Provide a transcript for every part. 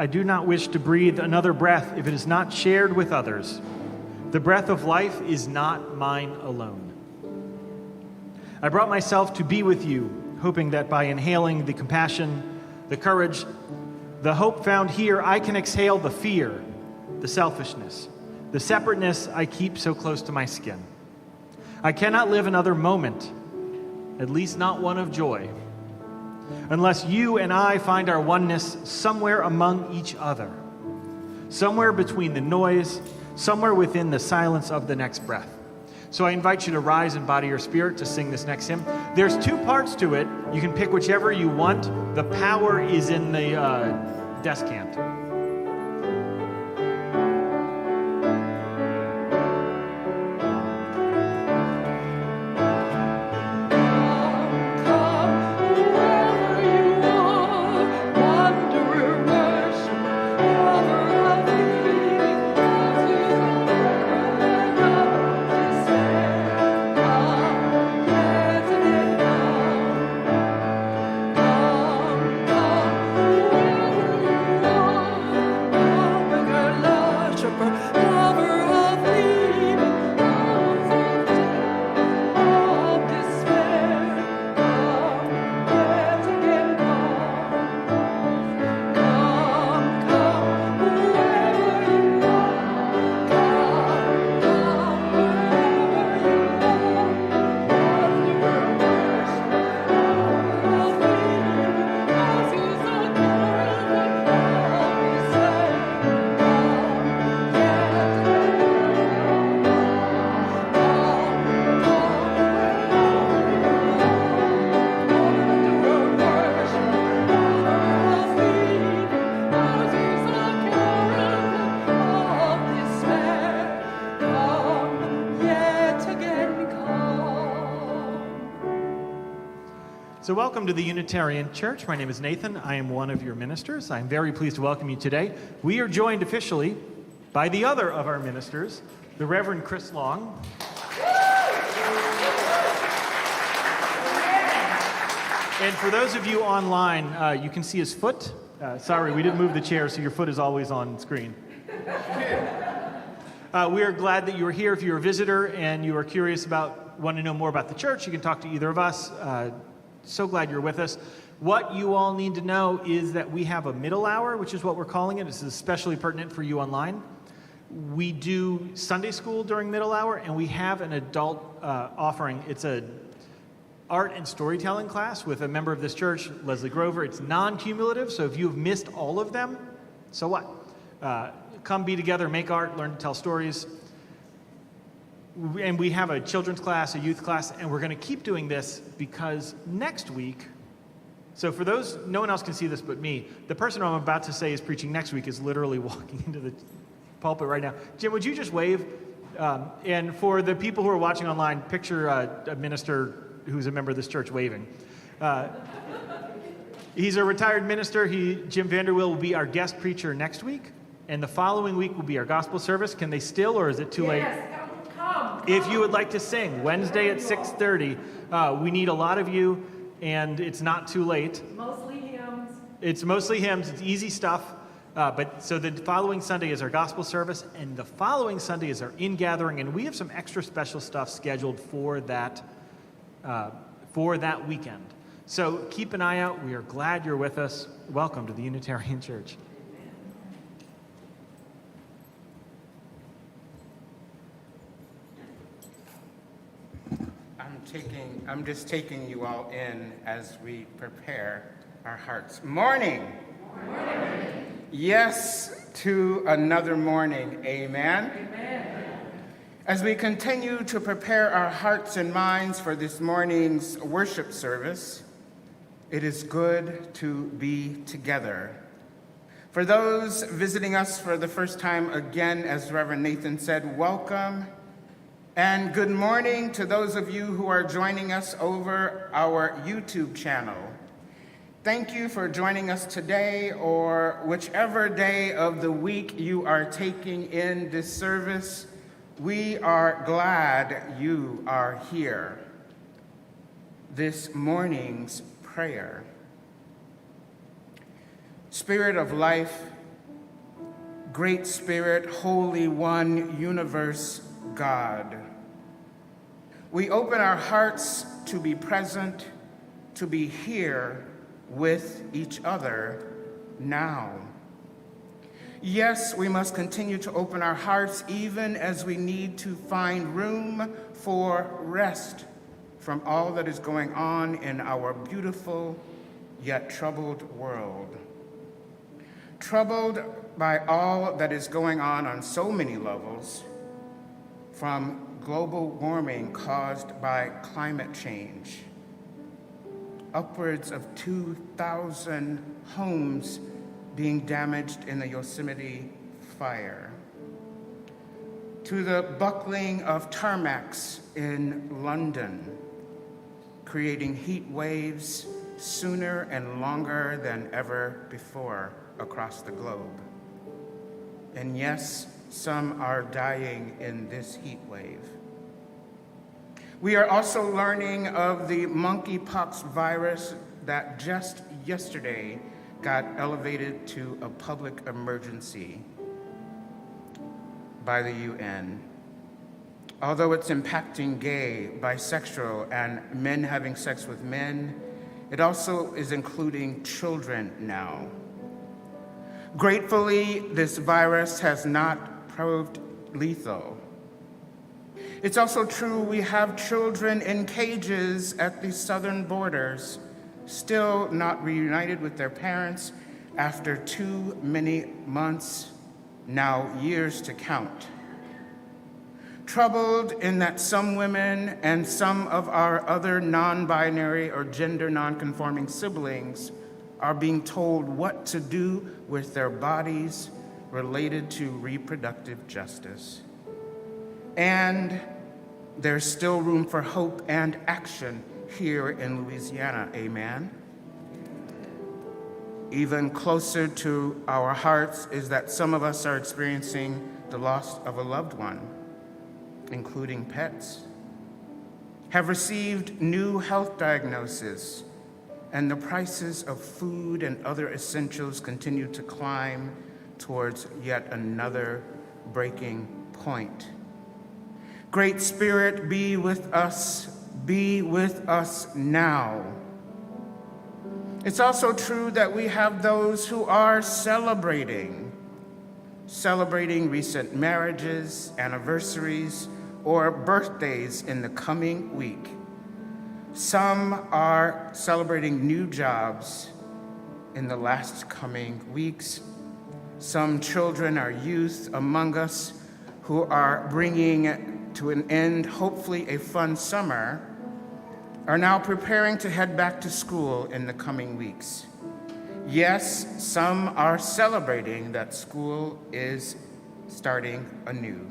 I do not wish to breathe another breath if it is not shared with others. The breath of life is not mine alone. I brought myself to be with you, hoping that by inhaling the compassion, the courage, the hope found here, I can exhale the fear, the selfishness, the separateness I keep so close to my skin. I cannot live another moment, at least not one of joy, unless you and I find our oneness somewhere among each other, somewhere between the noise, somewhere within the silence of the next breath. So I invite you to rise in body or spirit to sing this next hymn. There's two parts to it. You can pick whichever you want. The power is in the descant. So welcome to the Unitarian Church. My name is Nathan. I am one of your ministers. I'm very pleased to welcome you today. We are joined officially by the other of our ministers, the Reverend Chris Long. And for those of you online, you can see his foot. Sorry, we didn't move the chair, so your foot is always on screen. We are glad that you are here. If you're a visitor and you are curious want to know more about the church, you can talk to either of us. So glad you're with us. What you all need to know is that we have a middle hour, which is what we're calling it. This is especially pertinent for you online. We do Sunday school during middle hour, and we have an adult offering. It's a art and storytelling class with a member of this church, Leslie Grover. It's non-cumulative, so if you have missed all of them, so what? Come be together, make art, learn to tell stories. And we have a children's class, a youth class, and we're going to keep doing this because next week, so for those, no one else can see this but me, the person who I'm about to say is preaching next week is literally walking into the pulpit right now. Jim, would you just wave? And for the people who are watching online, picture a minister who's a member of this church waving. He's a retired minister. Jim Vanderwill will be our guest preacher next week, and the following week will be our gospel service. Can they still, or is it too late? If you would like to sing, Wednesday at 6:30, we need a lot of you, and it's not too late. Mostly hymns. It's mostly hymns. It's easy stuff. So the following Sunday is our gospel service, and the following Sunday is our in-gathering, and we have some extra special stuff scheduled for that weekend. So keep an eye out. We are glad you're with us. Welcome to the Unitarian Church. I'm just taking you all in as we prepare our hearts. Morning. Morning. Yes to another morning. Amen. Amen. As we continue to prepare our hearts and minds for this morning's worship service, it is good to be together. For those visiting us for the first time, again, as Reverend Nathan said, welcome. And good morning to those of you who are joining us over our YouTube channel. Thank you for joining us today, or whichever day of the week you are taking in this service. We are glad you are here. This morning's prayer. Spirit of life, Great Spirit, Holy One, Universe God. We open our hearts to be present, to be here with each other now. Yes, we must continue to open our hearts even as we need to find room for rest from all that is going on in our beautiful yet troubled world. Troubled by all that is going on so many levels, from global warming caused by climate change, upwards of 2,000 homes being damaged in the Yosemite fire, to the buckling of tarmacs in London, creating heat waves sooner and longer than ever before across the globe. And yes, some are dying in this heat wave. We are also learning of the monkeypox virus that just yesterday got elevated to a public emergency by the UN. Although it's impacting gay, bisexual, and men having sex with men, it also is including children now. Gratefully, this virus has not proved lethal. It's also true we have children in cages at the southern borders, still not reunited with their parents after too many months, now years to count. Troubled in that some women and some of our other non-binary or gender non-conforming siblings are being told what to do with their bodies related to reproductive justice. And there's still room for hope and action here in Louisiana, amen? Even closer to our hearts is that some of us are experiencing the loss of a loved one, including pets, have received new health diagnoses, and the prices of food and other essentials continue to climb towards yet another breaking point. Great Spirit, be with us now. It's also true that we have those who are celebrating recent marriages, anniversaries, or birthdays in the coming week. Some are celebrating new jobs in the last coming weeks. Some children or youth among us who are bringing to an end, hopefully, a fun summer, are now preparing to head back to school in the coming weeks. Yes, some are celebrating that school is starting anew.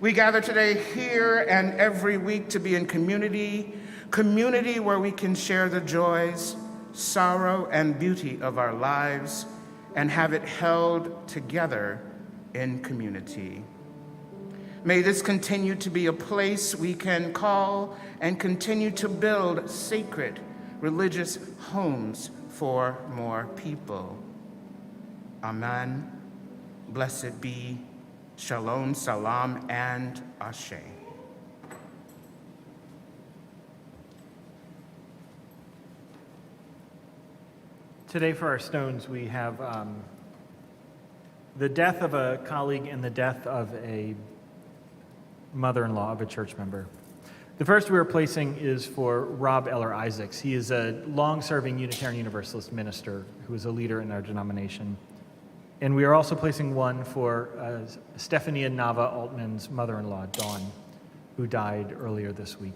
We gather today here and every week to be in community where we can share the joys, sorrow, and beauty of our lives and have it held together in community. May this continue to be a place we can call and continue to build sacred religious homes for more people. Amen. Blessed be. Shalom, salam, and ashe. Today for our stones, we have the death of a colleague and the death of a mother-in-law of a church member. The first we are placing is for Rob Eller Isaacs. He is a long-serving Unitarian Universalist minister who is a leader in our denomination. And we are also placing one for Stephania Nava Altman's mother-in-law, Dawn, who died earlier this week.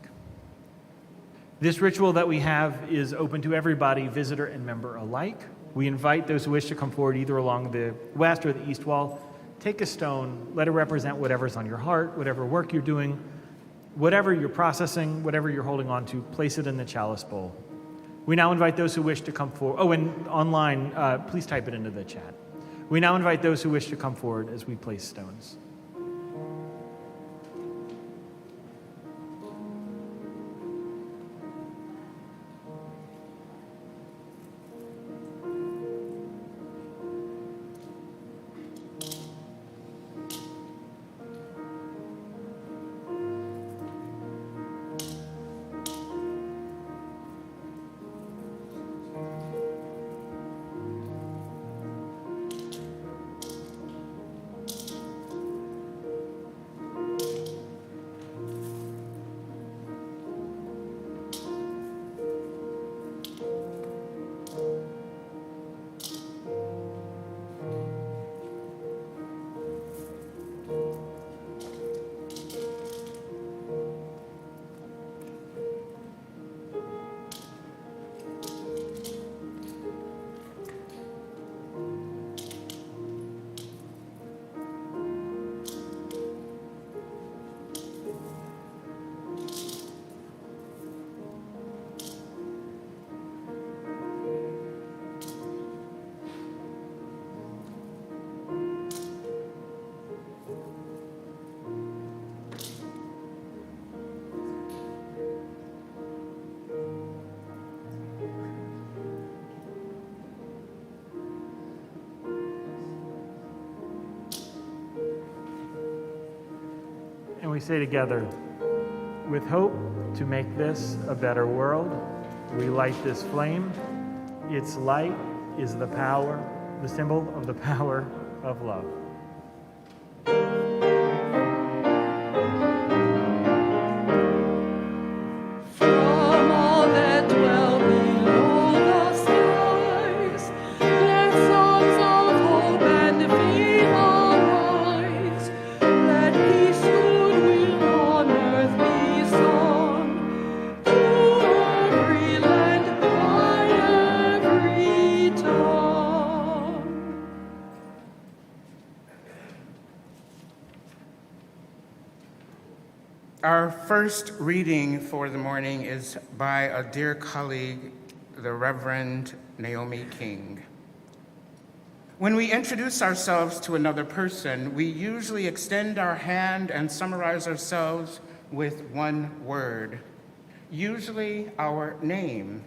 This ritual that we have is open to everybody, visitor and member alike. We invite those who wish to come forward either along the west or the east wall. Take a stone, let it represent whatever's on your heart, whatever work you're doing, whatever you're processing, whatever you're holding on to, place it in the chalice bowl. We now invite those who wish to come forward. Oh, and online, please type it into the chat. We now invite those who wish to come forward as we place stones. we say together, with hope to make this a better world, we light this flame. Its light is the symbol of the power of love. Our first reading for the morning is by a dear colleague, the Reverend Naomi King. When we introduce ourselves to another person, we usually extend our hand and summarize ourselves with one word, usually our name.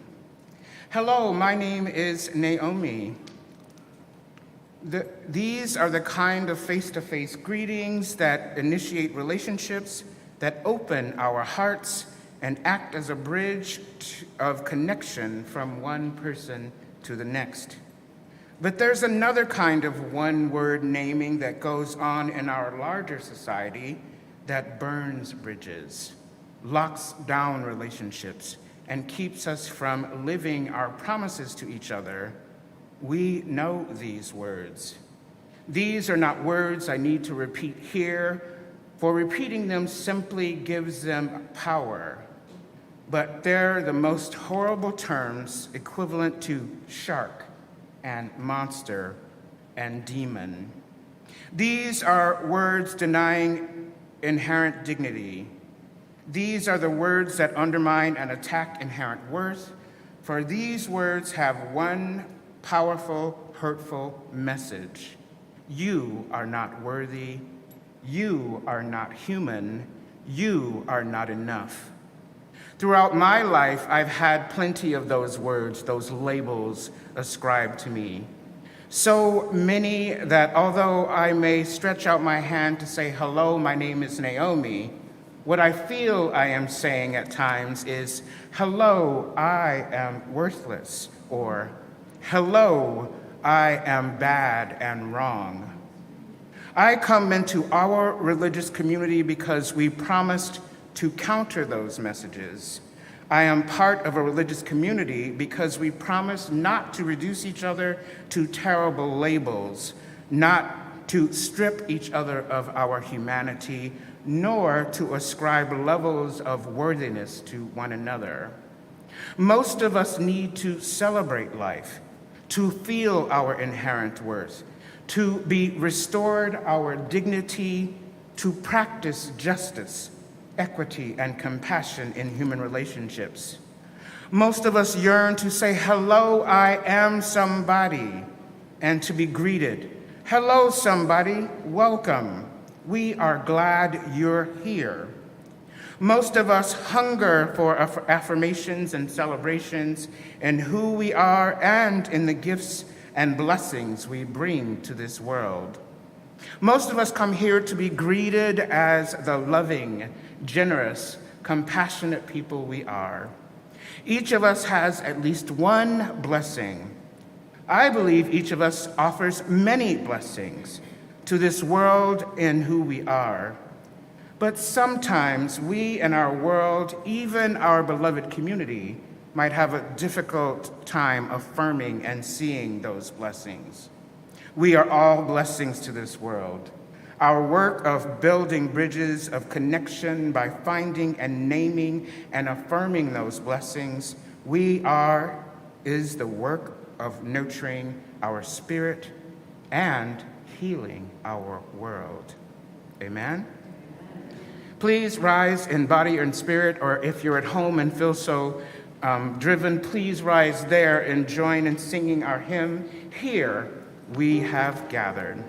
Hello, my name is Naomi. These are the kind of face-to-face greetings that initiate relationships, that open our hearts and act as a bridge of connection from one person to the next. But there's another kind of one-word naming that goes on in our larger society that burns bridges, locks down relationships, and keeps us from living our promises to each other. We know these words. These are not words I need to repeat here, for repeating them simply gives them power. But they're the most horrible terms equivalent to shark and monster and demon. These are words denying inherent dignity. These are the words that undermine and attack inherent worth, for these words have one powerful, hurtful message. You are not worthy. You are not human. You are not enough. Throughout my life, I've had plenty of those words, those labels ascribed to me. So many that although I may stretch out my hand to say, hello, my name is Naomi, what I feel I am saying at times is, hello, I am worthless, or hello, I am bad and wrong. I come into our religious community because we promised to counter those messages. I am part of a religious community because we promised not to reduce each other to terrible labels, not to strip each other of our humanity, nor to ascribe levels of worthiness to one another. Most of us need to celebrate life, to feel our inherent worth, to be restored our dignity, to practice justice, equity, and compassion in human relationships. Most of us yearn to say, hello, I am somebody, and to be greeted. Hello, somebody, welcome. We are glad you're here. Most of us hunger for affirmations and celebrations in who we are and in the gifts and blessings we bring to this world. Most of us come here to be greeted as the loving, generous, compassionate people we are. Each of us has at least one blessing. I believe each of us offers many blessings to this world in who we are. But sometimes we and our world, even our beloved community, might have a difficult time affirming and seeing those blessings. We are all blessings to this world. Our work of building bridges of connection by finding and naming and affirming those blessings is the work of nurturing our spirit and healing our world. Amen? Please rise in body and spirit, or if you're at home and feel so driven, please rise there and join in singing our hymn, Here We Have Gathered.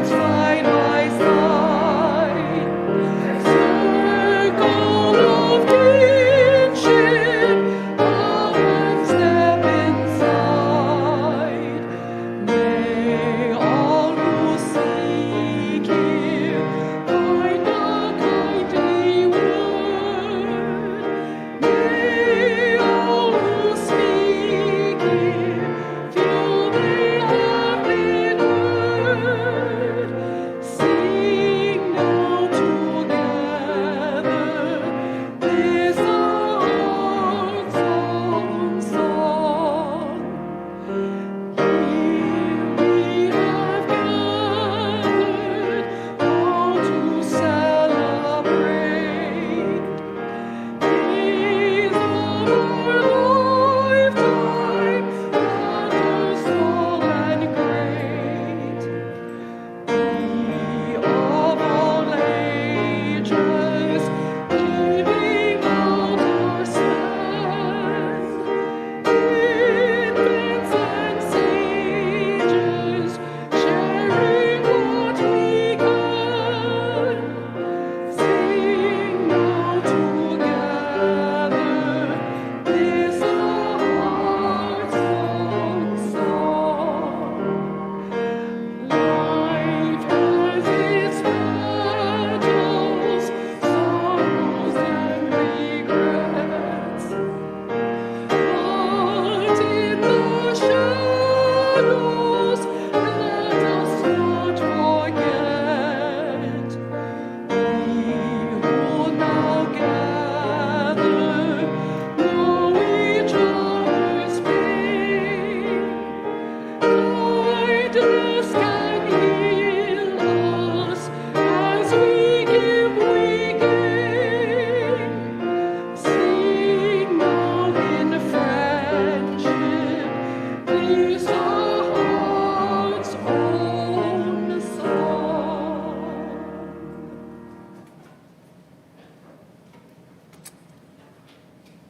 Side by side,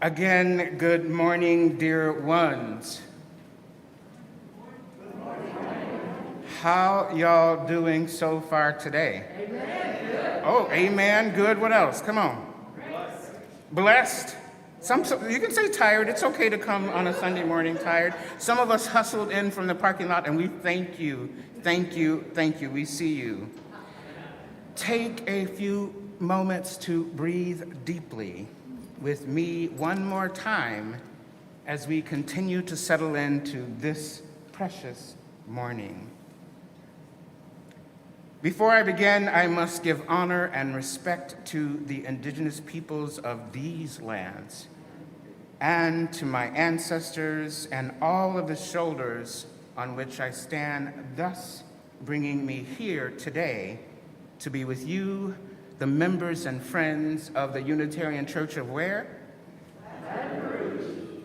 Again, good morning, dear ones. How y'all doing so far today? Amen. Oh, amen. Good. What else? Come on. Blessed. You can say tired. It's okay to come on a Sunday morning tired. Some of us hustled in from the parking lot, and we thank you. Thank you. Thank you. We see you. Take a few moments to breathe deeply with me one more time as we continue to settle into this precious morning. Before I begin, I must give honor and respect to the indigenous peoples of these lands and to my ancestors and all of the shoulders on which I stand, thus bringing me here today to be with you, the members and friends of the Unitarian Church of where? Baton Rouge.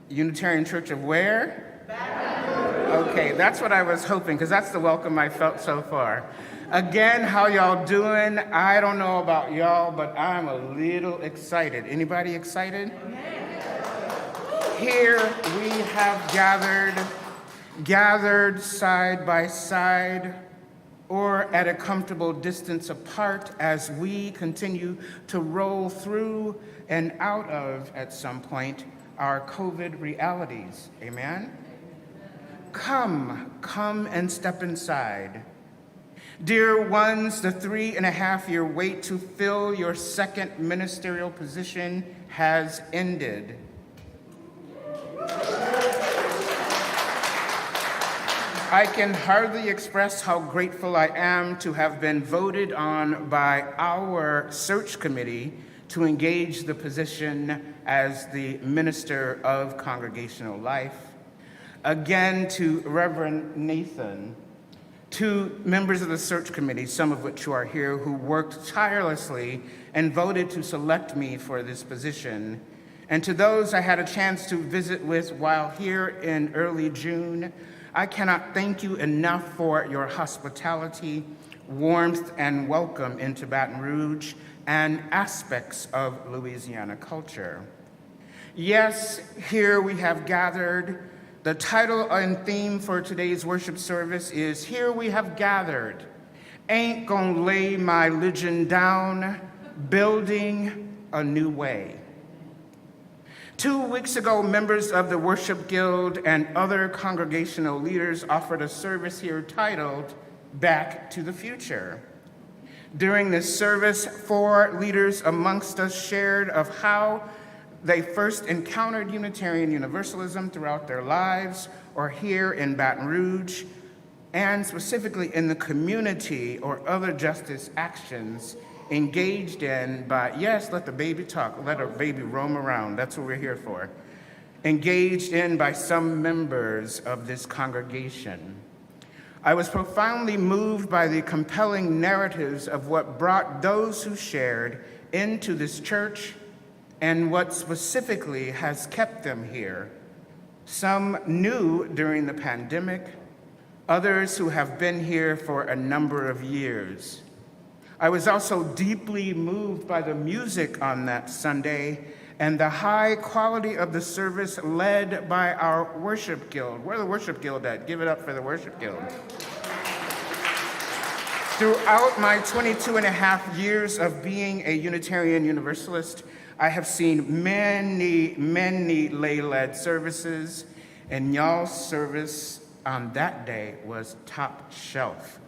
Unitarian Church of where? Baton Rouge. Okay, that's what I was hoping, because that's the welcome I felt so far. Again, how y'all doing? I don't know about y'all, but I'm a little excited. Anybody excited? Here we have gathered side by side, or at a comfortable distance apart as we continue to roll through and out of, at some point, our COVID realities. Amen? Come and step inside. Dear ones, the 3.5-year wait to fill your second ministerial position has ended. I can hardly express how grateful I am to have been voted on by our search committee to engage the position as the Minister of Congregational Life. Again, to Reverend Nathan, to members of the search committee, some of which are here, who worked tirelessly and voted to select me for this position, and to those I had a chance to visit with while here in early June, I cannot thank you enough for your hospitality, warmth, and welcome into Baton Rouge and aspects of Louisiana culture. Yes, here we have gathered. The title and theme for today's worship service is Here We Have Gathered. Ain't gonna lay my religion down, building a new way. 2 weeks ago, members of the Worship Guild and other congregational leaders offered a service here titled Back to the Future. During this service, 4 leaders amongst us shared of how they first encountered Unitarian Universalism throughout their lives, or here in Baton Rouge, and specifically in the community or other justice actions engaged in by, yes, let the baby talk, let our baby roam around, that's what we're here for, engaged in by some members of this congregation. I was profoundly moved by the compelling narratives of what brought those who shared into this church and what specifically has kept them here. Some new during the pandemic, others who have been here for a number of years. I was also deeply moved by the music on that Sunday and the high quality of the service led by our worship guild. Where the worship guild at? Give it up for the worship guild. Throughout my 22.5 years of being a Unitarian Universalist, I have seen many lay-led services, and y'all's service on that day was top shelf.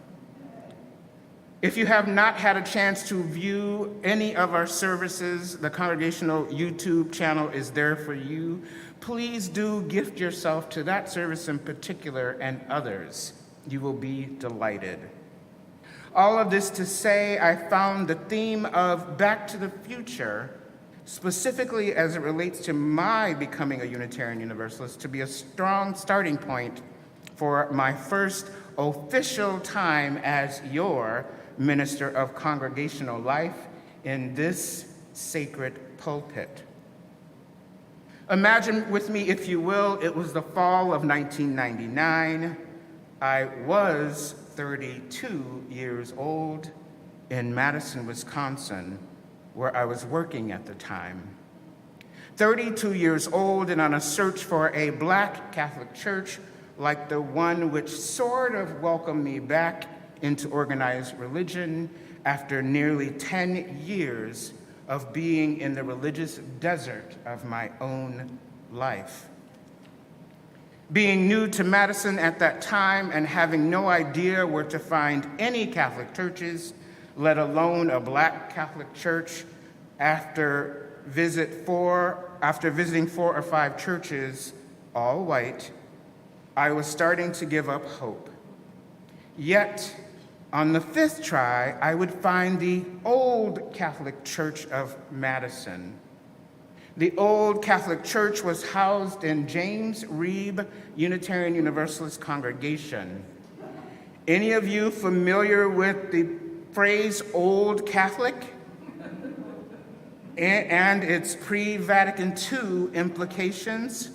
If you have not had a chance to view any of our services, the congregational YouTube channel is there for you. Please do gift yourself to that service in particular and others. You will be delighted. All of this to say, I found the theme of Back to the Future, specifically as it relates to my becoming a Unitarian Universalist, to be a strong starting point for my first official time as your Minister of Congregational Life in this sacred pulpit. Imagine with me, if you will, it was the fall of 1999. I was 32 years old in Madison, Wisconsin, where I was working at the time. 32 years old and on a search for a black Catholic church like the one which sort of welcomed me back into organized religion after nearly 10 years of being in the religious desert of my own life. Being new to Madison at that time and having no idea where to find any Catholic churches, let alone a black Catholic church, after visiting 4 or 5 churches, all white, I was starting to give up hope. Yet, on the 5th try, I would find the old Catholic Church of Madison. The old Catholic Church was housed in James Reeb Unitarian Universalist congregation. Any of you familiar with the phrase Old Catholic and its pre-Vatican II implications?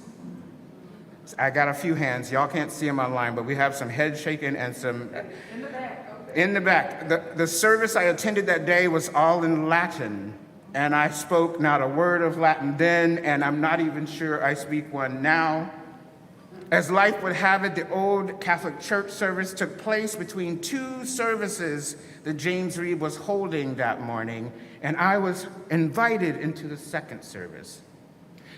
I got a few hands. Y'all can't see them online, but we have some head shaking and some In the back. Okay. in the back. The service I attended that day was all in Latin, and I spoke not a word of Latin then, and I'm not even sure I speak one now. As life would have it, the old Catholic church service took place between 2 services that James Reeb was holding that morning, and I was invited into the 2nd service.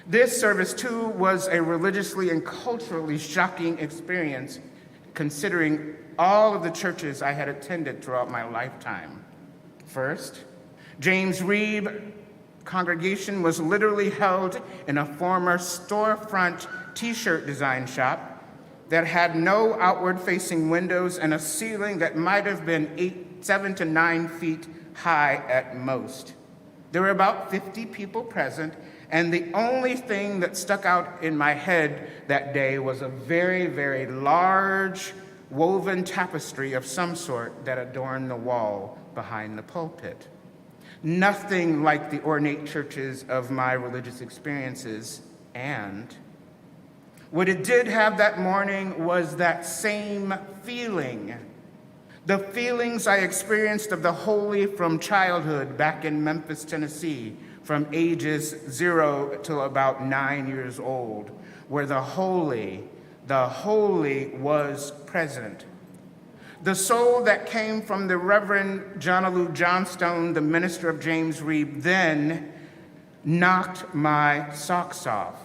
This service, too, was a religiously and culturally shocking experience, considering all of the churches I had attended throughout my lifetime. First, James Reeb congregation was literally held in a former storefront t-shirt design shop that had no outward-facing windows and a ceiling that might have been 7 to 9 feet high at most. There were about 50 people present, and the only thing that stuck out in my head that day was a very, very large woven tapestry of some sort that adorned the wall behind the pulpit. Nothing like the ornate churches of my religious experiences, and what it did have that morning was that same feeling. The feelings I experienced of the holy from childhood back in Memphis, Tennessee, from ages 0 till about 9 years old, where the holy was present. The soul that came from the Reverend John Johnstone, the minister of James Reeb, then knocked my socks off.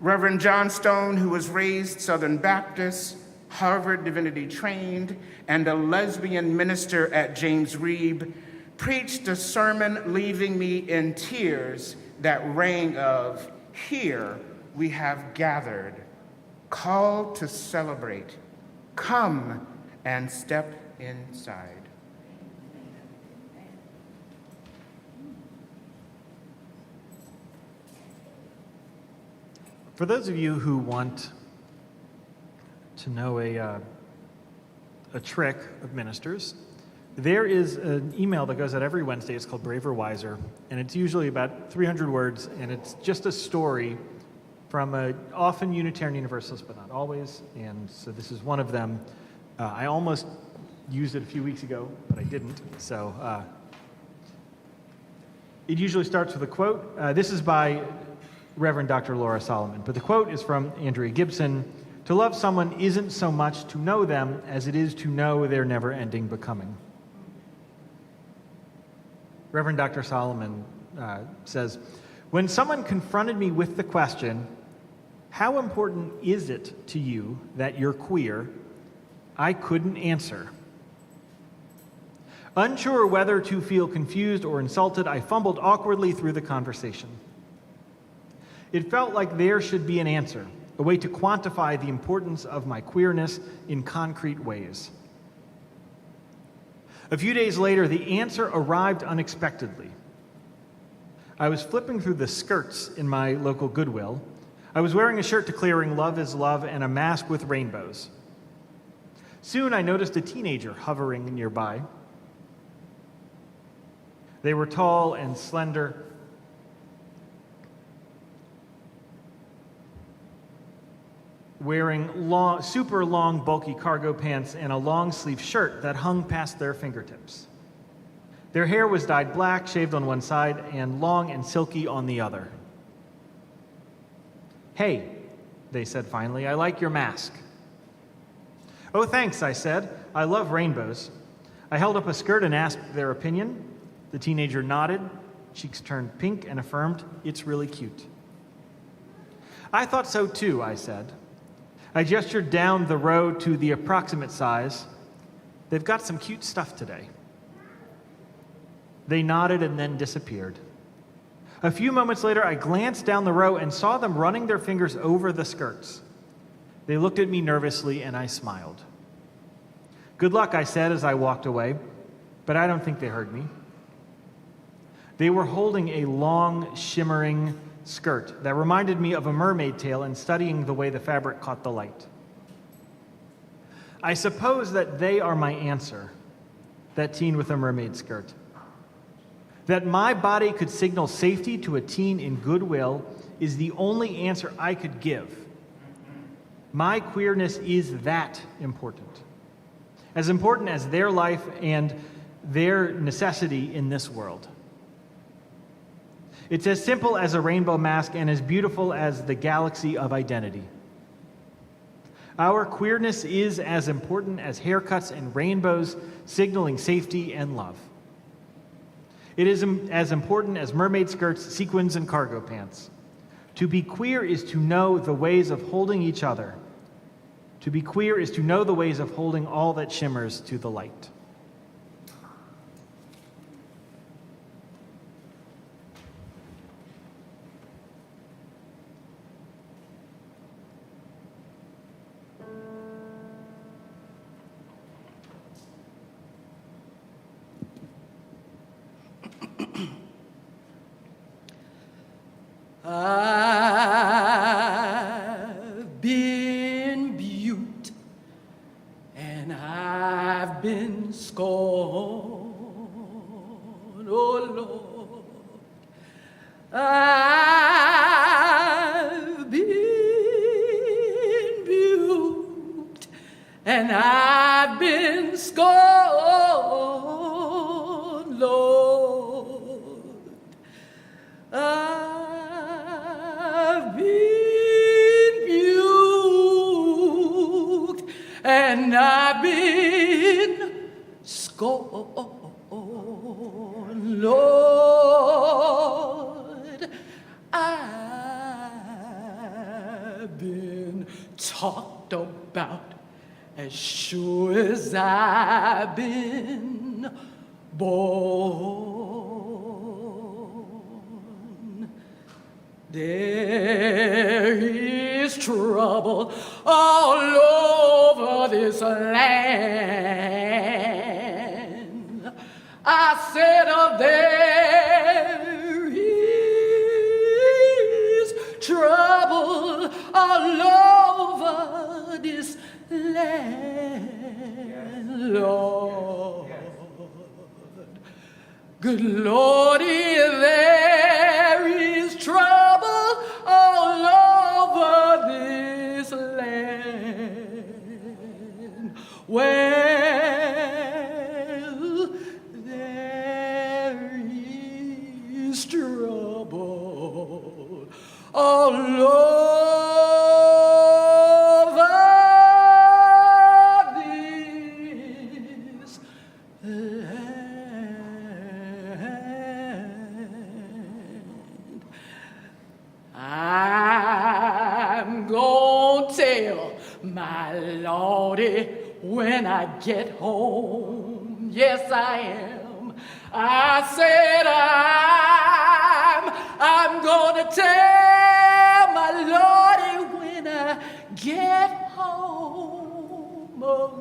Reverend Johnstone, who was raised Southern Baptist, Harvard Divinity trained, and a lesbian minister at James Reeb, preached a sermon leaving me in tears that rang of, "Here we have gathered, called to celebrate. Come and step inside." For those of you who want to know a trick of ministers, there is an email that goes out every Wednesday. It's called Braver Wiser, and it's usually about 300 words, and it's just a story from often Unitarian Universalists, but not always, and so this is one of them. I almost used it a few weeks ago, but I didn't, so it usually starts with a quote. This is by Reverend Dr. Laura Solomon, but the quote is from Andrea Gibson. "To love someone isn't so much to know them as it is to know their never-ending becoming." Reverend Dr. Solomon says, "When someone confronted me with the question, 'How important is it to you that you're queer?' I couldn't answer. Unsure whether to feel confused or insulted, I fumbled awkwardly through the conversation. It felt like there should be an answer, a way to quantify the importance of my queerness in concrete ways. A few days later, the answer arrived unexpectedly. I was flipping through the skirts in my local Goodwill. I was wearing a shirt declaring love is love and a mask with rainbows. Soon I noticed a teenager hovering nearby. They were tall and slender, wearing super long, bulky cargo pants and a long-sleeve shirt that hung past their fingertips. Their hair was dyed black, shaved on one side, and long and silky on the other. "Hey," they said finally, "I like your mask." "Oh, thanks," I said. "I love rainbows." I held up a skirt and asked their opinion. The teenager nodded, cheeks turned pink, and affirmed, "It's really cute." "I thought so too," I said. I gestured down the row to the approximate size. "They've got some cute stuff today." They nodded and then disappeared. A few moments later, I glanced down the row and saw them running their fingers over the skirts. They looked at me nervously, and I smiled. "Good luck," I said as I walked away, but I don't think they heard me. They were holding a long, shimmering skirt that reminded me of a mermaid tail and studying the way the fabric caught the light. I suppose that they are my answer, that teen with a mermaid skirt. That my body could signal safety to a teen in goodwill is the only answer I could give. My queerness is that important. As important as their life and their necessity in this world. It's as simple as a rainbow mask and as beautiful as the galaxy of identity. Our queerness is as important as haircuts and rainbows signaling safety and love. It is as important as mermaid skirts, sequins, and cargo pants. To be queer is to know the ways of holding each other. To be queer is to know the ways of holding all that shimmers to the light. I've been beaut and I've been scorned, oh Lord. I've been beaut and I've been scorned, Lord. I've been beaut and I've been scorned, Lord. I've been talked about as sure as I've been born. There is trouble all over this land. I said, there is trouble all over this land, Lord. Good Lordy, there is trouble all over this land. Well, there is trouble all over this land. I'm gonna tell my Lordy when I get home. Yes, I am. I said I'm gonna tell my Lordy when I get home. Oh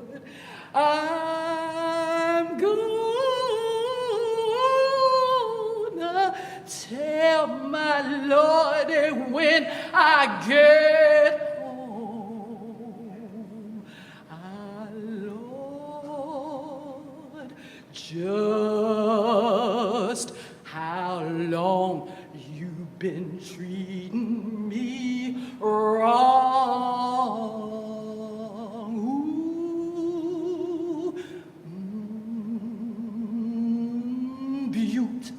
Lord, I'm gonna tell my Lordy when I get home. Ah, Lord, just how long you've been treating me wrong. Ooh, beaut,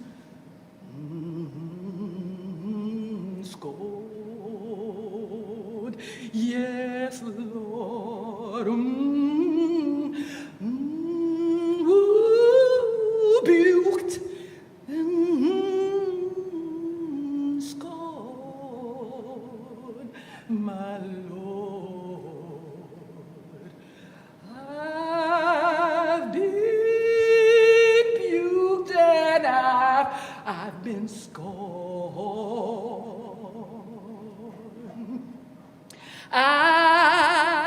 been scorned. I've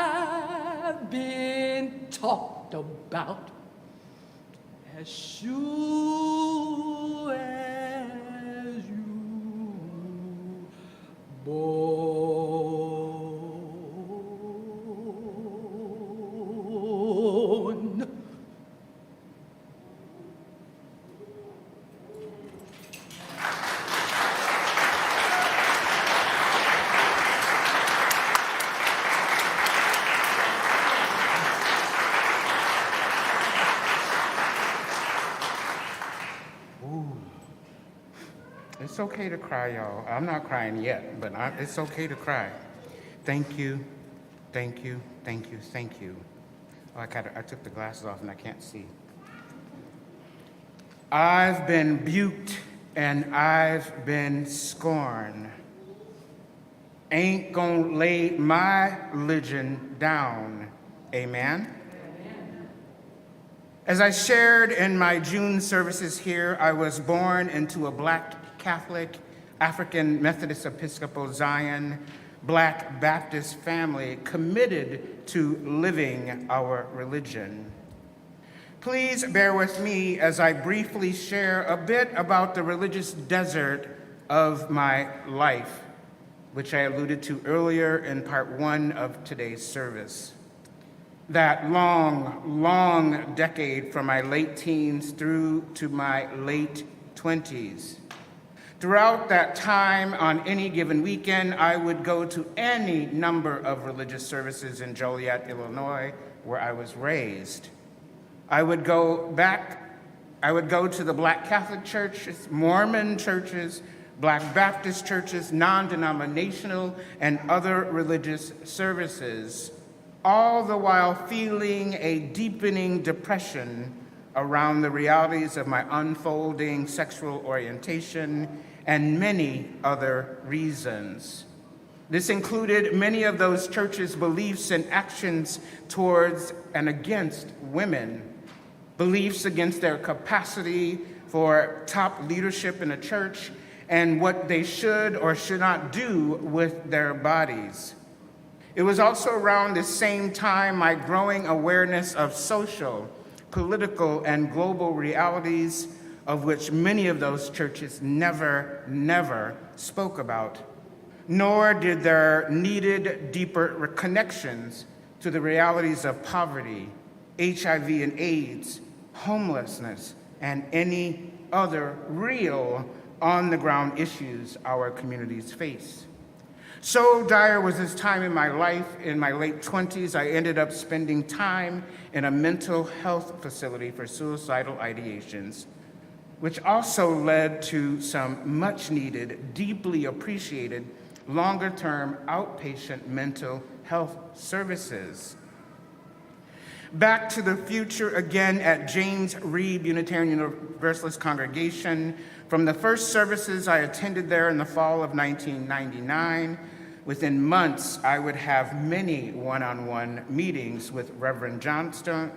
been talked about as sure as you born. It's okay to cry, y'all. I'm not crying yet, but it's okay to cry. Thank you, thank you, thank you, thank you. Oh, I took the glasses off and I can't see. I've been buked and I've been scorned. Ain't gonna lay my religion down. Amen? As I shared in my June services here, I was born into a Black Catholic, African Methodist Episcopal Zion, Black Baptist family committed to living our religion. Please bear with me as I briefly share a bit about the religious desert of my life, which I alluded to earlier in part 1 of today's service. That long decade from my late teens through to my late 20s. Throughout that time, on any given weekend, I would go to any number of religious services in Joliet, Illinois, where I was raised. I would go to the Black Catholic churches, Mormon churches, Black Baptist churches, non-denominational, and other religious services, all the while feeling a deepening depression around the realities of my unfolding sexual orientation and many other reasons. This included many of those churches' beliefs and actions towards and against women, beliefs against their capacity for top leadership in a church and what they should or should not do with their bodies. It was also around the same time my growing awareness of social, political, and global realities of which many of those churches never spoke about, nor did their needed deeper connections to the realities of poverty, HIV and AIDS, homelessness, and any other real on-the-ground issues our communities face. So dire was this time in my life, in my late 20s, I ended up spending time in a mental health facility for suicidal ideations, which also led to some much-needed, deeply appreciated, longer-term outpatient mental health services. Back to the Future again at James Reeb Unitarian Universalist Congregation. From the first services I attended there in the fall of 1999, within months I would have many one-on-one meetings with Reverend Johnston,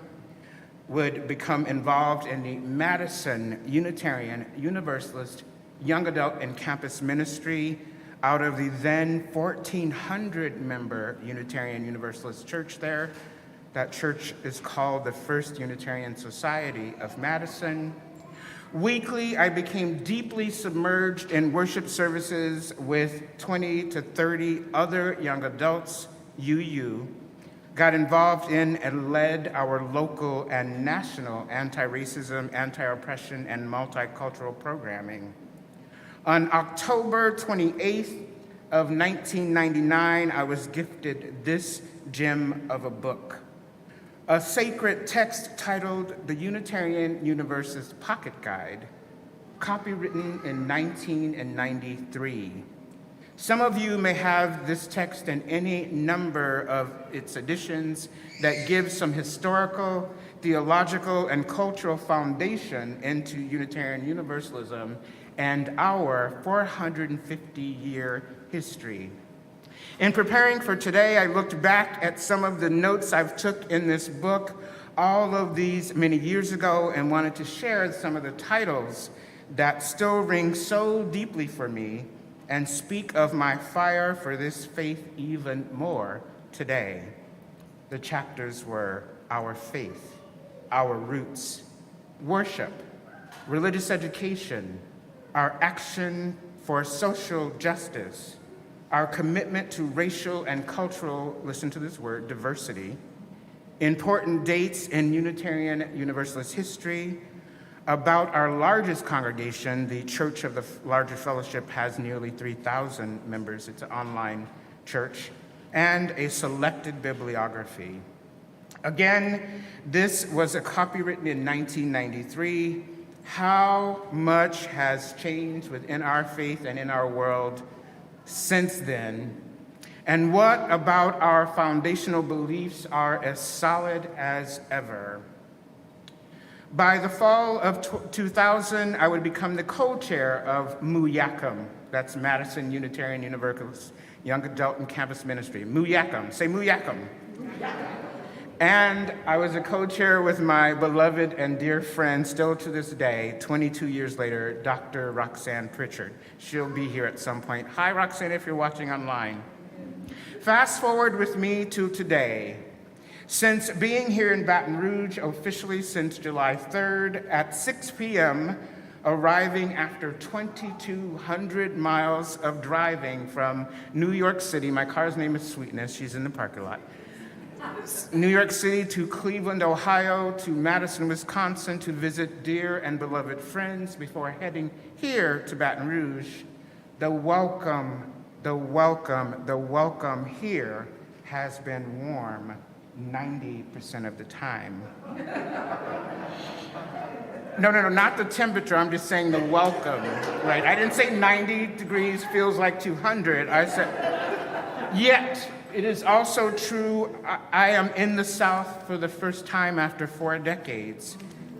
would become involved in the Madison Unitarian Universalist Young Adult and Campus Ministry out of the then 1,400-member Unitarian Universalist Church there. That church is called the First Unitarian Society of Madison. Weekly, I became deeply submerged in worship services with 20 to 30 other young adults, got involved in and led our local and national anti-racism, anti-oppression, and multicultural programming. On October 28th of 1999, I was gifted this gem of a book, a sacred text titled The Unitarian Universalist Pocket Guide, copywritten in 1993. Some of you may have this text in any number of its editions that give some historical, theological, and cultural foundation into Unitarian Universalism and our 450-year history. In preparing for today, I looked back at some of the notes I've took in this book, all of these many years ago, and wanted to share some of the titles that still ring so deeply for me and speak of my fire for this faith even more today. The chapters were our faith, our roots, worship, religious education, our action for social justice, our commitment to racial and cultural, listen to this word, diversity, important dates in Unitarian Universalist history. About our largest congregation, the Church of the Larger Fellowship has nearly 3,000 members. It's an online church, and a selected bibliography. Again, this was a copy written in 1993. How much has changed within our faith and in our world since then? And what about our foundational beliefs are as solid as ever? By the fall of 2000, I would become the co-chair of MUYACM. That's Madison Unitarian Universalist Young Adult and Campus Ministry. MUYACM. Say MUYACM. And I was a co-chair with my beloved and dear friend, still to this day, 22 years later, Dr. Roxanne Pritchard. She'll be here at some point. Hi, Roxanne, if you're watching online. Fast forward with me to today. Since being here in Baton Rouge officially since July 3rd at 6 p.m., arriving after 2,200 miles of driving from New York City, my car's name is Sweetness, she's in the parking lot, New York City to Cleveland, Ohio, to Madison, Wisconsin, to visit dear and beloved friends before heading here to Baton Rouge. The welcome here has been warm 90% of the time. No, not the temperature, I'm just saying the welcome, right? I didn't say 90 degrees feels like 200, I said, yet it is also true, I am in the South for the first time after 4 decades,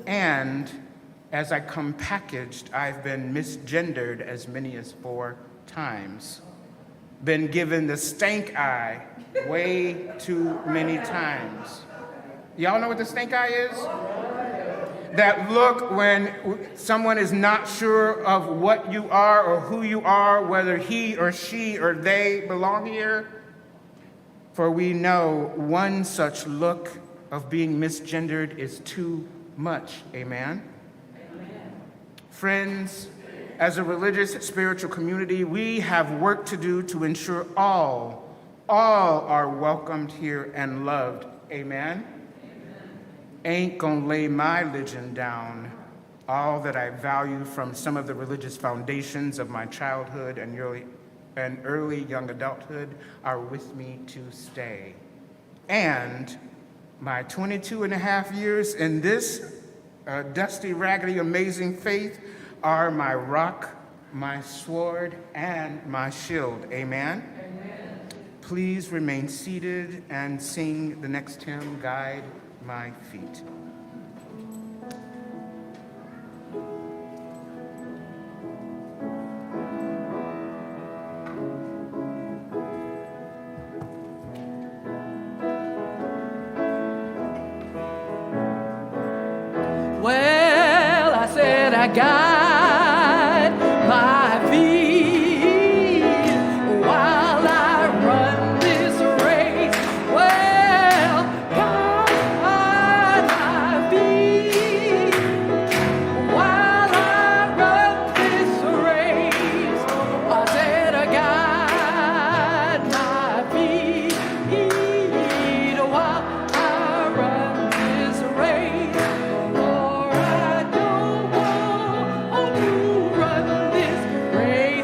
and as I come packaged, I've been misgendered as many as 4 times. Been given the stank eye way too many times. Y'all know what the stank eye is? That look when someone is not sure of what you are or who you are, whether he or she or they belong here. For we know one such look of being misgendered is too much. Amen? Amen. Friends, as a religious spiritual community, we have work to do to ensure all are welcomed here and loved. Amen? Ain't gonna lay my religion down. All that I value from some of the religious foundations of my childhood and early young adulthood are with me to stay. And my 22 and a half years in this dusty, raggedy, amazing faith are my rock, my sword, and my shield. Amen? Amen. Please remain seated and sing the next hymn, Guide My Feet. Well, I said I guide my feet while I run this race. Well, guide my feet while I run this race. I said I guide my feet while I run this race. For I don't want to run this race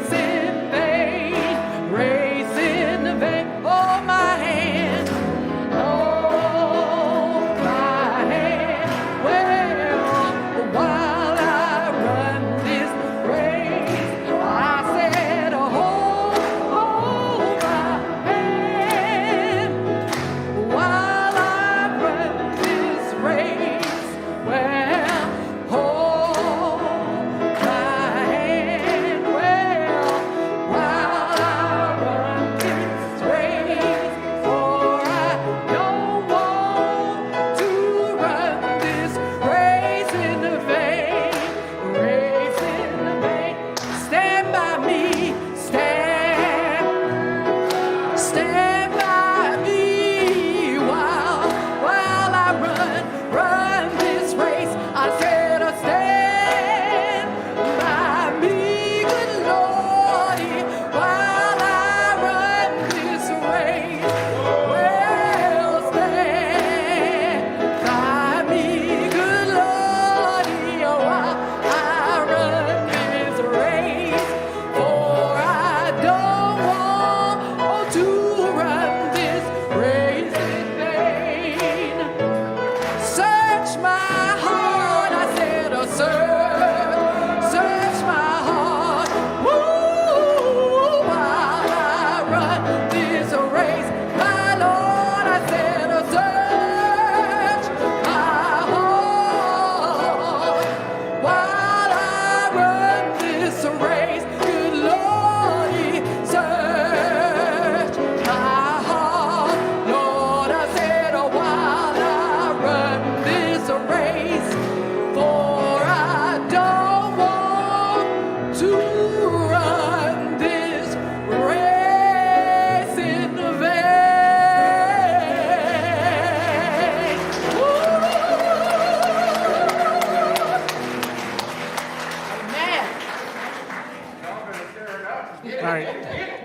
All right.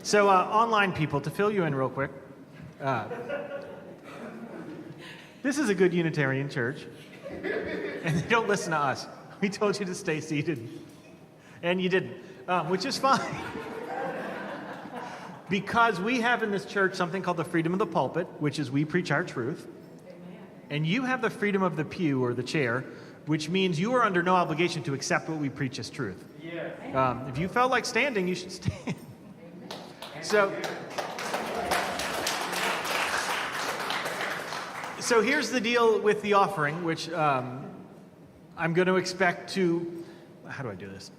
So, online people, to fill you in real quick, this is a good Unitarian church, and they don't listen to us. We told you to stay seated, and you didn't, which is fine. Because we have in this church something called the freedom of the pulpit, which is we preach our truth. And you have the freedom of the pew or the chair, which means you are under no obligation to accept what we preach as truth. If you felt like standing, you should stand. So here's the deal with the offering, which I'm going to expect to, how do I do this?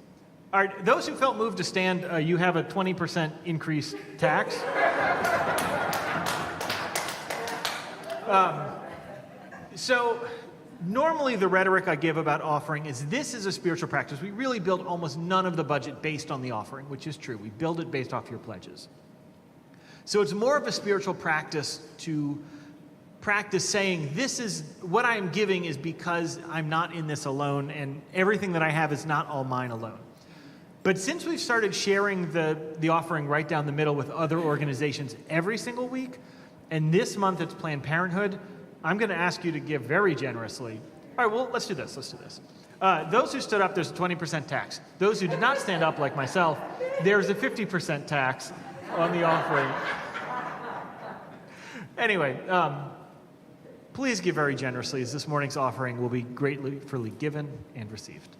All right, those who felt moved to stand, you have a 20% increased tax. So normally the rhetoric I give about offering is this is a spiritual practice. We really build almost none of the budget based on the offering, which is true. We build it based off your pledges. So it's more of a spiritual practice to practice saying this is what I am giving is because I'm not in this alone and everything that I have is not all mine alone. But since we've started sharing the offering right down the middle with other organizations every single week, and this month it's Planned Parenthood, I'm going to ask you to give very generously. All right, well, let's do this. Those who stood up, there's a 20% tax. Those who did not stand up, like myself, there's a 50% tax on the offering. Anyway, please give very generously, as this morning's offering will be gratefully given and received.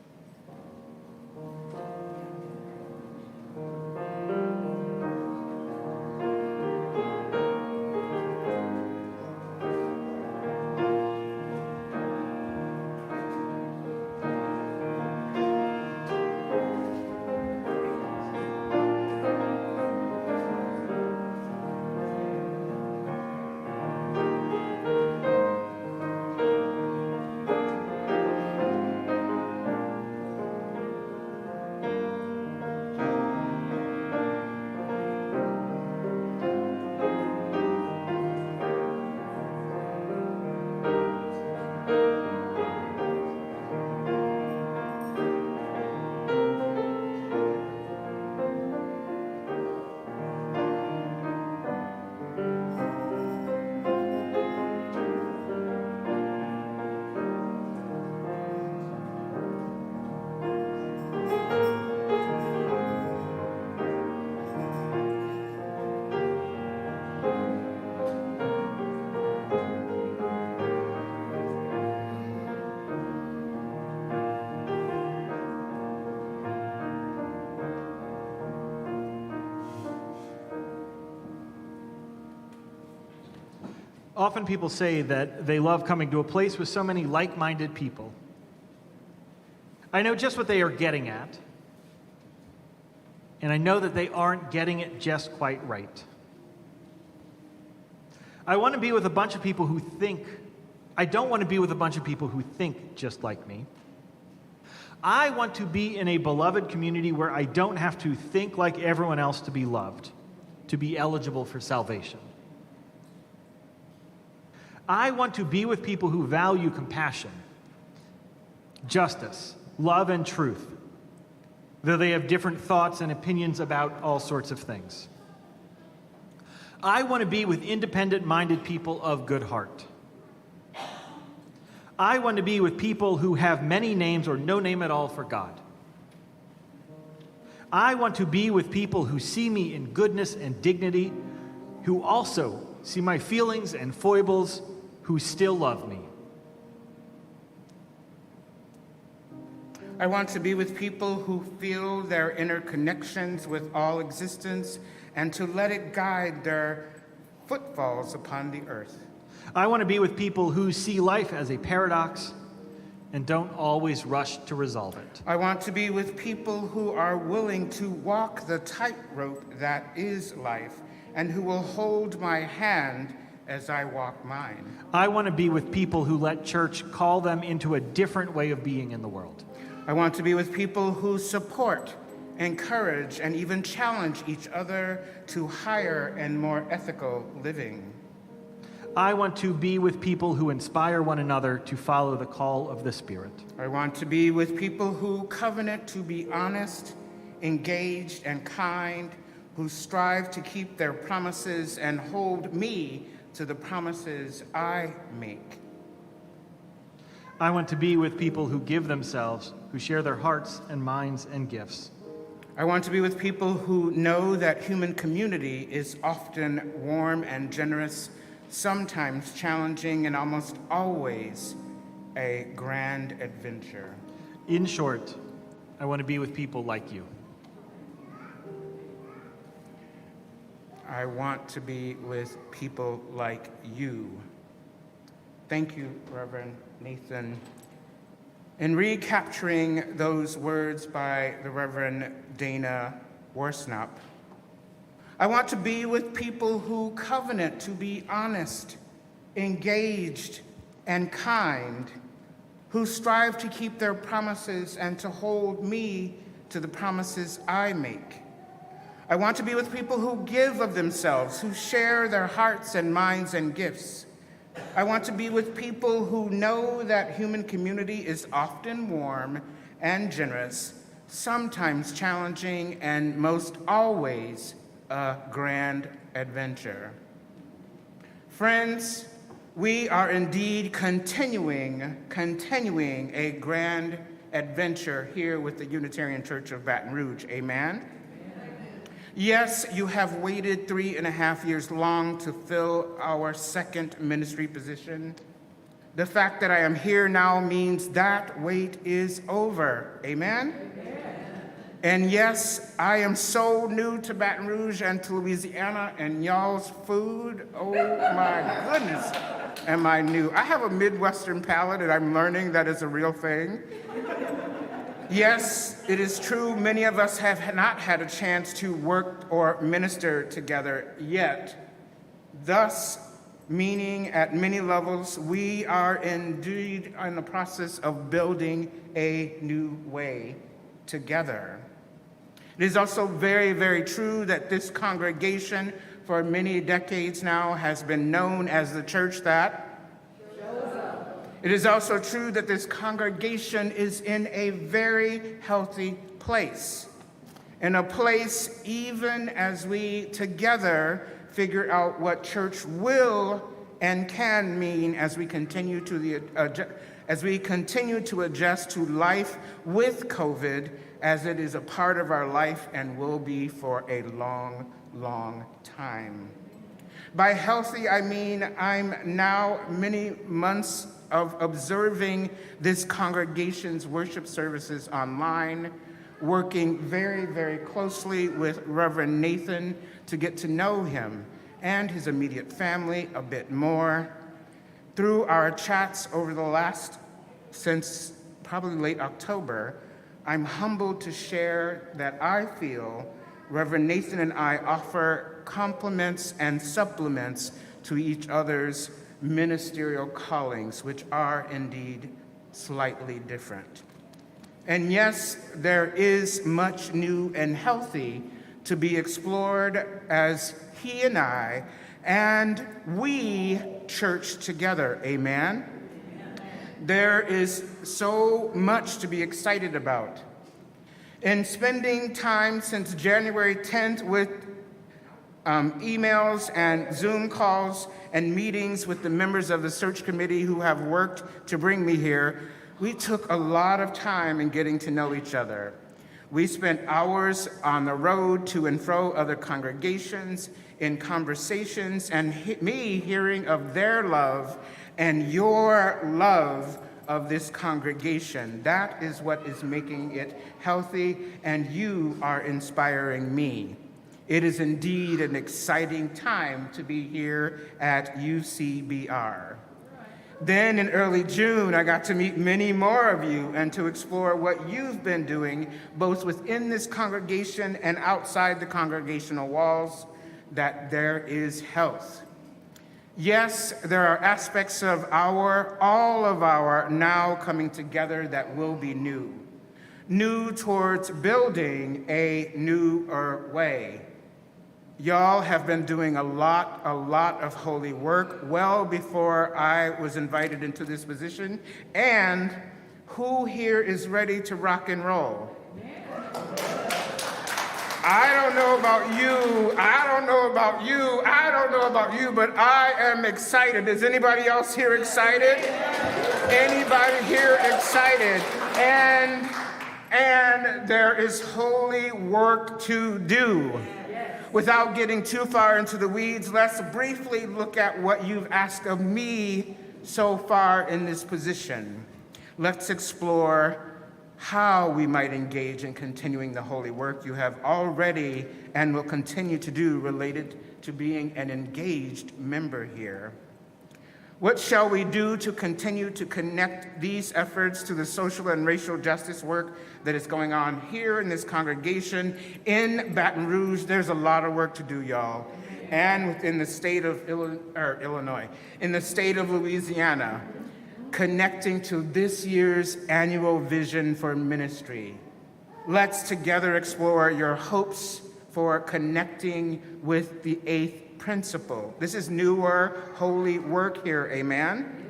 Often people say that they love coming to a place with so many like-minded people. I know just what they are getting at, and I know that they aren't getting it just quite right. I want to be with a bunch of people who think, I don't want to be with a bunch of people who think just like me. I want to be in a beloved community where I don't have to think like everyone else to be loved, to be eligible for salvation. I want to be with people who value compassion, justice, love, and truth, though they have different thoughts and opinions about all sorts of things. I want to be with independent-minded people of good heart. I want to be with people who have many names or no name at all for God. I want to be with people who see me in goodness and dignity, who also see my feelings and foibles, who still love me. I want to be with people who feel their interconnections with all existence and to let it guide their footfalls upon the earth. I want to be with people who see life as a paradox and don't always rush to resolve it. I want to be with people who are willing to walk the tightrope that is life and who will hold my hand as I walk mine. I want to be with people who let church call them into a different way of being in the world. I want to be with people who support, encourage, and even challenge each other to higher and more ethical living. I want to be with people who inspire one another to follow the call of the Spirit. I want to be with people who covenant to be honest, engaged, and kind, who strive to keep their promises and hold me to the promises I make. I want to be with people who give themselves, who share their hearts and minds and gifts. I want to be with people who know that human community is often warm and generous, sometimes challenging, and almost always a grand adventure. In short, I want to be with people like you. I want to be with people like you. Thank you, Reverend Nathan. In recapturing those words by the Reverend Dana Worsnop, I want to be with people who covenant to be honest, engaged, and kind, who strive to keep their promises and to hold me to the promises I make. I want to be with people who give of themselves, who share their hearts and minds and gifts. I want to be with people who know that human community is often warm and generous, sometimes challenging, and most always a grand adventure. Friends, we are indeed continuing a grand adventure here with the Unitarian Church of Baton Rouge. Amen? Yes, you have waited 3.5 years long to fill our second ministry position. The fact that I am here now means that wait is over. Amen? And yes, I am so new to Baton Rouge and to Louisiana and y'all's food. Oh my goodness, am I new. I have a Midwestern palate and I'm learning that is a real thing. Yes, it is true, many of us have not had a chance to work or minister together yet. Thus, meaning at many levels, we are indeed in the process of building a new way together. It is also very, very true that this congregation for many decades now has been known as the church that It is also true that this congregation is in a very healthy place, in a place even as we together figure out what church will and can mean as we continue to adjust to life with COVID, as it is a part of our life and will be for a long, long time. By healthy, I mean I'm now many months of observing this congregation's worship services online, working very, very closely with Reverend Nathan to get to know him and his immediate family a bit more. Through our chats over the since probably late October, I'm humbled to share that I feel Reverend Nathan and I offer complements and supplements to each other's ministerial callings, which are indeed slightly different. And yes, there is much new and healthy to be explored as he and we church together. Amen? There is so much to be excited about. In spending time since January 10th with emails and Zoom calls and meetings with the members of the search committee who have worked to bring me here, we took a lot of time in getting to know each other. We spent hours on the road to and fro other congregations, in conversations, and me hearing of their love and your love of this congregation. That is what is making it healthy, and you are inspiring me. It is indeed an exciting time to be here at UCBR. Then in early June, I got to meet many more of you and to explore what you've been doing, both within this congregation and outside the congregational walls, that there is health. Yes, there are aspects of all of our now coming together that will be new towards building a newer way. Y'all have been doing a lot of holy work well before I was invited into this position. And who here is ready to rock and roll? I don't know about you, but I am excited. Is anybody else here excited? Anybody here excited? And there is holy work to do. Without getting too far into the weeds, let's briefly look at what you've asked of me so far in this position. Let's explore how we might engage in continuing the holy work you have already and will continue to do related to being an engaged member here. What shall we do to continue to connect these efforts to the social and racial justice work that is going on here in this congregation in Baton Rouge? There's a lot of work to do, y'all. And within the state of Illinois, in the state of Louisiana, connecting to this year's annual vision for ministry. Let's together explore your hopes for connecting with the eighth principle. This is newer holy work here, amen?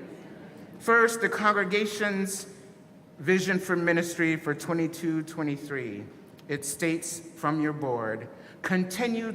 First, the congregation's vision for ministry for 22-23. It states from your board, continue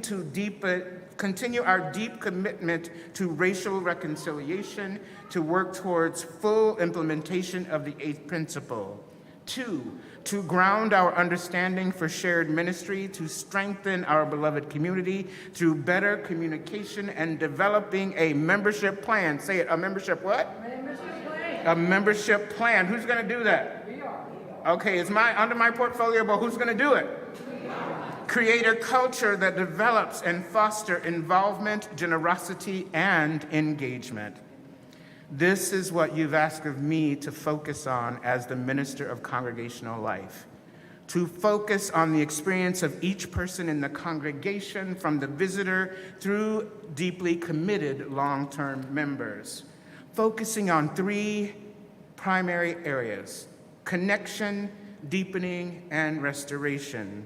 our deep commitment to racial reconciliation, to work towards full implementation of the eighth principle. 2, to ground our understanding for shared ministry, to strengthen our beloved community through better communication and developing a membership plan. Say it, a membership what? Membership plan. A membership plan. Who's gonna do that? We are. Okay, it's under my portfolio, but who's gonna do it? Create a culture that develops and foster involvement, generosity, and engagement. This is what you've asked of me to focus on as the minister of congregational life. To focus on the experience of each person in the congregation, from the visitor through deeply committed long-term members. Focusing on 3 primary areas: connection, deepening, and restoration.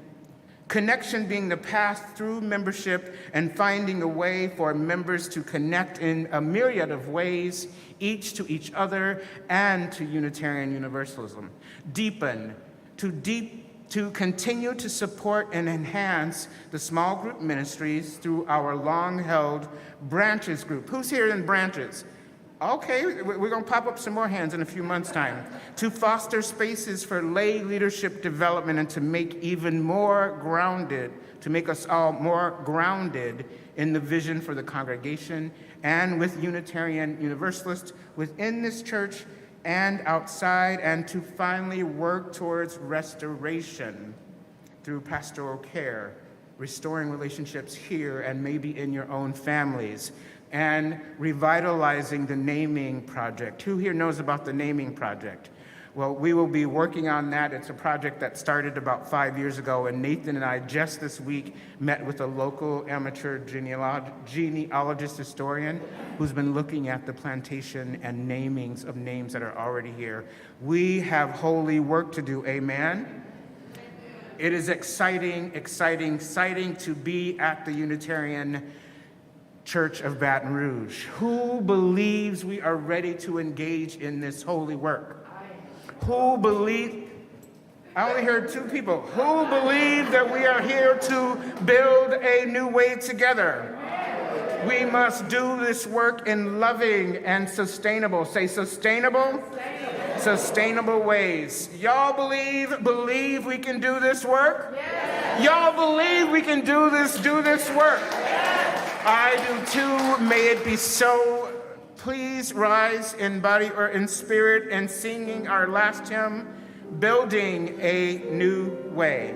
Connection being the path through membership and finding a way for members to connect in a myriad of ways, each to each other and to Unitarian Universalism. Deepen, to continue to support and enhance the small group ministries through our long-held branches group. Who's here in branches? Okay, we're going to pop up some more hands in a few months' time. To foster spaces for lay leadership development and to make us all more grounded in the vision for the congregation and with Unitarian Universalists within this church and outside, and to finally work towards restoration through pastoral care, restoring relationships here and maybe in your own families, and revitalizing the naming project. Who here knows about the naming project? Well, we will be working on that. It's a project that started about 5 years ago, and Nathan and I just this week met with a local amateur genealogist historian who's been looking at the plantation and namings of names that are already here. We have holy work to do, amen? It is exciting to be at the Unitarian Church of Baton Rouge. Who believes we are ready to engage in this holy work? Who believe? I only heard 2 people. Who believe that we are here to build a new way together? We must do this work in loving and sustainable. Say sustainable? Sustainable ways. Y'all believe we can do this work? Yes. Y'all believe we can do this work? Yes. I do too. May it be so. Please rise in body or in spirit and singing our last hymn, Building a New Way.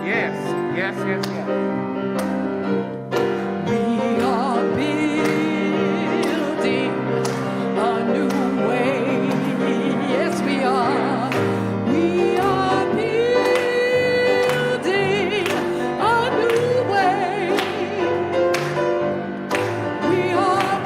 Yes. We are building a new way. Yes, we are. We are building a new way. We are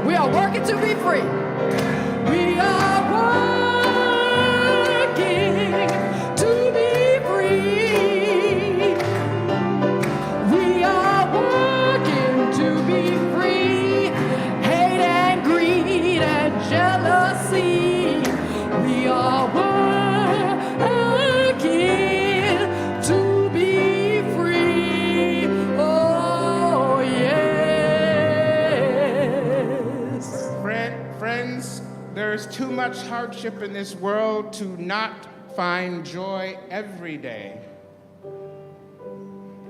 We are working to be free. We are working to be free. We are working to be free. Hate and greed and jealousy. We are working to be free. Oh, yes. Friends, there's too much hardship in this world to not find joy every day.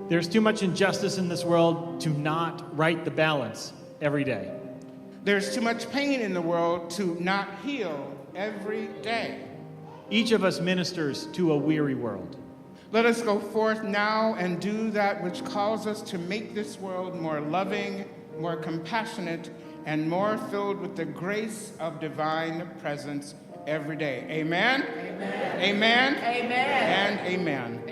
There's too much injustice in this world to not right the balance every day. There's too much pain in the world to not heal every day. Each of us ministers to a weary world. Let us go forth now and do that which calls us to make this world more loving, more compassionate, and more filled with the grace of divine presence every day. Amen? Amen. Amen? Amen. And amen.